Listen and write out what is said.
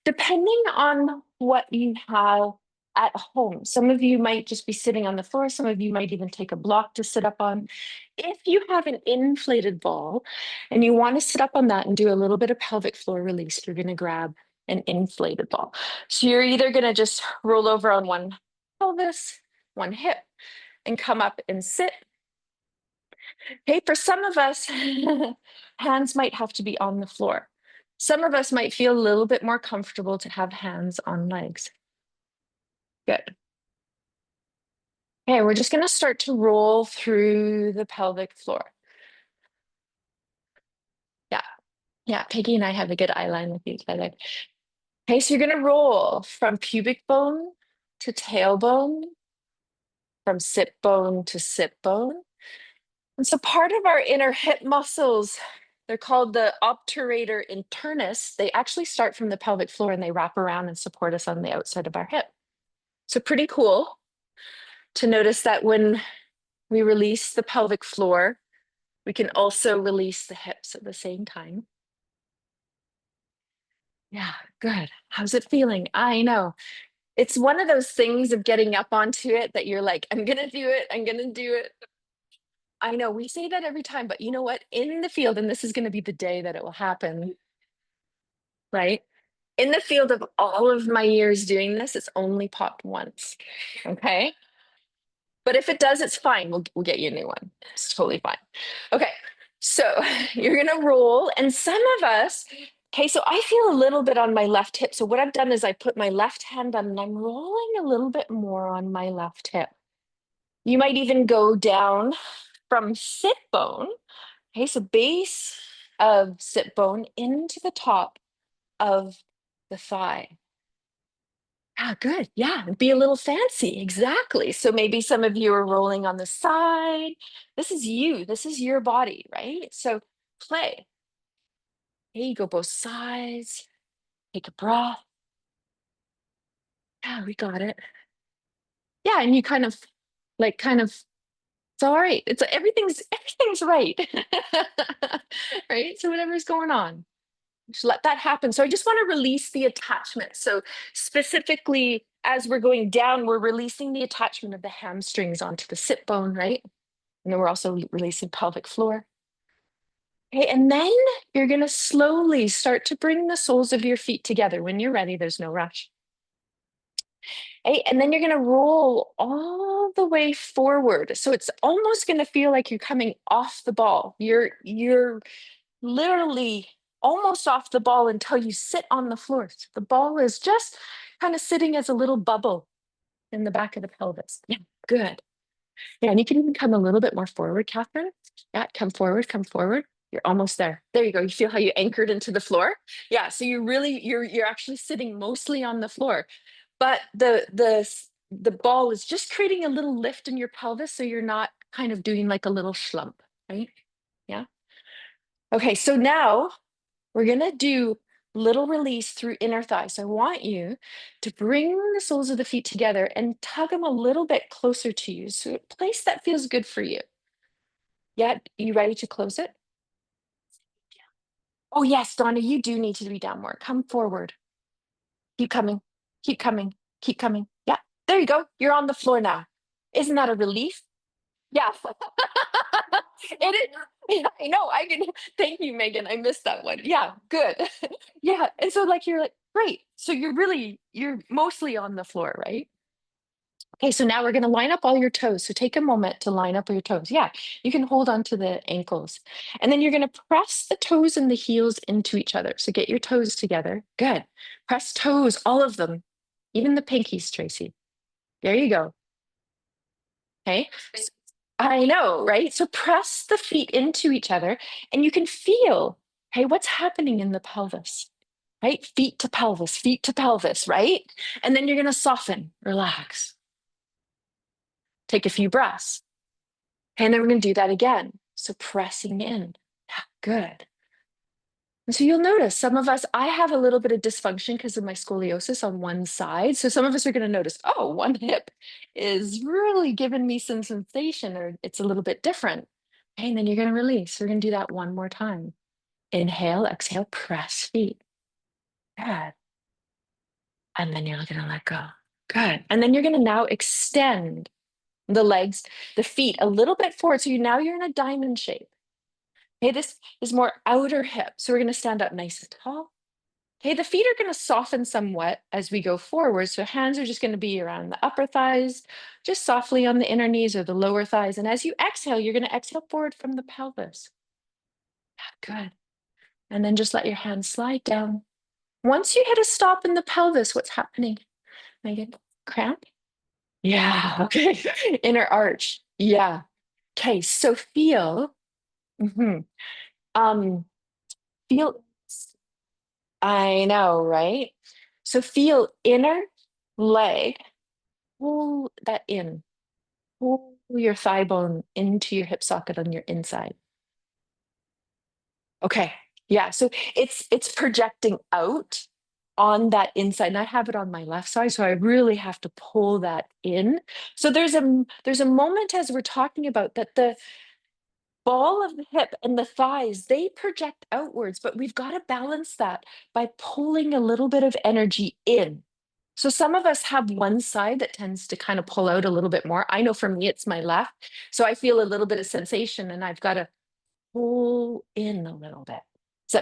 Depending on what you have at home. Some of you might just be sitting on the floor. Some of you might even take a block to sit up on. If you have an inflated ball and you want to sit up on that and do a little bit of pelvic floor release, you're going to grab an inflated ball. So you're either going to just roll over on one pelvis, one hip, and come up and sit. Okay, for some of us, hands might have to be on the floor. Some of us might feel a little bit more comfortable to have hands on legs. Good. Okay, we're just going to start to roll through the pelvic floor. Yeah, yeah, Peggy and I have a good eye line with each other. Okay, so you're going to roll from pubic bone to tailbone, from sit bone to sit bone. And so part of our inner hip muscles, they're called the obturator internus. They actually start from the pelvic floor and they wrap around and support us on the outside of our hip. So pretty cool to notice that when we release the pelvic floor, we can also release the hips at the same time. Yeah, good. How's it feeling? I know. It's one of those things of getting up onto it that you're like, I'm going to do it. I'm going to do it. I know we say that every time, but you know what? In the field, and this is going to be the day that it will happen, right? In the field of all of my years doing this, it's only popped once. Okay. But if it does, it's fine. We'll get you a new one. It's totally fine. Okay. So you're going to roll. And some of us, okay, so I feel a little bit on my left hip. So what I've done is I put my left hand on and I'm rolling a little bit more on my left hip. You might even go down from sit bone. Okay, so base of sit bone into the top of the thigh. Ah, good. Yeah, be a little fancy. Exactly. So maybe some of you are rolling on the side. This is you. This is your body, right? So play. Here you go, both sides. Take a breath. Yeah, we got it. Yeah, and you kind of it's all right. It's everything's right. Right? So whatever's going on. Just let that happen. So I just want to release the attachment. So specifically, as we're going down, we're releasing the attachment of the hamstrings onto the sit bone, right? And then we're also releasing pelvic floor. Okay, and then you're going to slowly start to bring the soles of your feet together. When you're ready, there's no rush. Okay, and then you're going to roll all the way forward. So it's almost going to feel like you're coming off the ball. You're literally almost off the ball until you sit on the floor. So the ball is just kind of sitting as a little bubble in the back of the pelvis. Yeah, good. Yeah, and you can even come a little bit more forward, Catherine. Yeah, come forward, come forward. You're almost there. There you go. You feel how you anchored into the floor? Yeah, so you're actually sitting mostly on the floor. But the ball is just creating a little lift in your pelvis so you're not kind of doing like a little schlump, right? Yeah. Okay, so now we're going to do little release through inner thigh. So I want you to bring the soles of the feet together and tug them a little bit closer to you. So a place that feels good for you. Yeah, you ready to close it? Oh, yes, Donna, you do need to be down more. Come forward. Keep coming. Keep coming. Keep coming. Yeah, there you go. You're on the floor now. Isn't that a relief? Yeah. It is. Yeah, I know. I can. Thank you, Megan. I missed that one. Yeah, good. Yeah. And so, like, you're like, great. So you're mostly on the floor, right? Okay. So now we're going to line up all your toes. So take a moment to line up your toes. Yeah. You can hold on to the ankles. And then you're going to press the toes and the heels into each other. So get your toes together. Good. Press toes, all of them, even the pinkies, Tracy. There you go. Okay. I know, right? So press the feet into each other and you can feel, hey, what's happening in the pelvis, right? Feet to pelvis, right? And then you're going to soften, relax, take a few breaths. And then we're going to do that again. So pressing in. Good. And so you'll notice some of us, I have a little bit of dysfunction because of my scoliosis on one side. So some of us are going to notice, oh, one hip is really giving me some sensation or it's a little bit different. Okay, and then you're going to release. We're going to do that one more time. Inhale, exhale, press feet. Good. And then you're going to let go. Good. And then you're going to now extend the legs, the feet a little bit forward. So you're in a diamond shape. Okay, this is more outer hip. So we're going to stand up nice and tall. Okay, the feet are going to soften somewhat as we go forward. So hands are just going to be around the upper thighs, just softly on the inner knees or the lower thighs. And as you exhale, you're going to exhale forward from the pelvis. Good. And then just let your hands slide down. Once you hit a stop in the pelvis, what's happening? Megan, cramp? Yeah, okay. Inner arch. Yeah. Okay, so mhm. um, feel, I know, right? So feel inner leg, pull that in, pull your thigh bone into your hip socket on your inside. Okay, yeah, so it's projecting out on that inside, and I have it on my left side, so I really have to pull that in. So there's a moment as we're talking about that the ball of the hip and the thighs, they project outwards, but we've got to balance that by pulling a little bit of energy in. So some of us have one side that tends to kind of pull out a little bit more. I know for me, it's my left. So I feel a little bit of sensation and I've got to pull in a little bit.